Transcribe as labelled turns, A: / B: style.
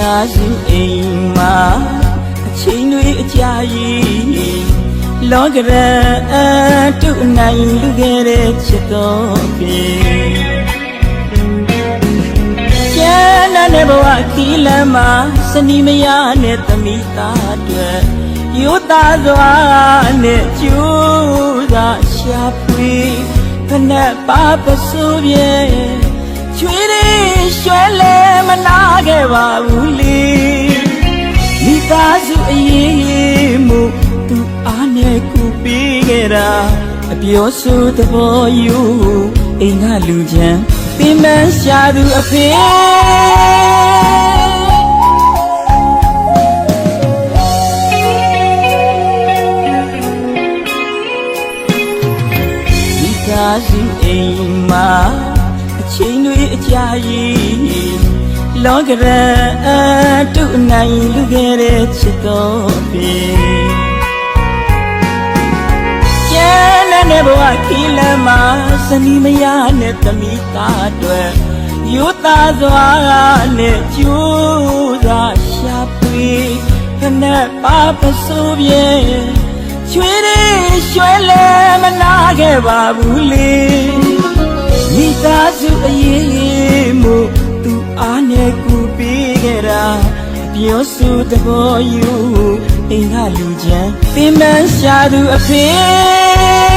A: သားစုအိမ်မှာအချိန်တွေအကြာကြီးလောကရန်တုနိုင်လူခဲ့တဲ့ချစ်တော်ပြေကျန်တဲ့ဘဝခီးလမ်းမှာစနီမယားနဲ့သမီးသားတွေရိုးသားစွာနဲ့ကျူးသာရှာဖွေဖနက်ပါပစိုးပြေချွေးရရွှဲလဲမနာခဲ့ပါဘူးလေမိသားစုအရေးမှုသူအားနဲ့ကူပေးခဲ့တာအပြောဆိုသဘောယူအိမ်ကလူချမ်းပင်မရှာသူအဖေမိသားစုအိမ်မှာအချိန်တွေအကြာကြီးလောကရန်တုနိုင်လူခဲ့တဲ့ချစ်တော်ပြေကျန်တဲ့ဘဝခီးလမ်းမှာစနီမယားနဲ့သမီးသားတွေရိုးသားစွာနဲ့ကျိုးသာရှာဖွေခနဲ့ပါပစိုးပြေချွေးရရွှဲလဲမနာခဲ့ပါဘူးလေမိသားစုအရေးမှုသူအားနဲ့ကူပေးခဲ့တာပြောဆိုသဘောယူအိမ်ကလူချမ်းပင်မရှာသူအဖေ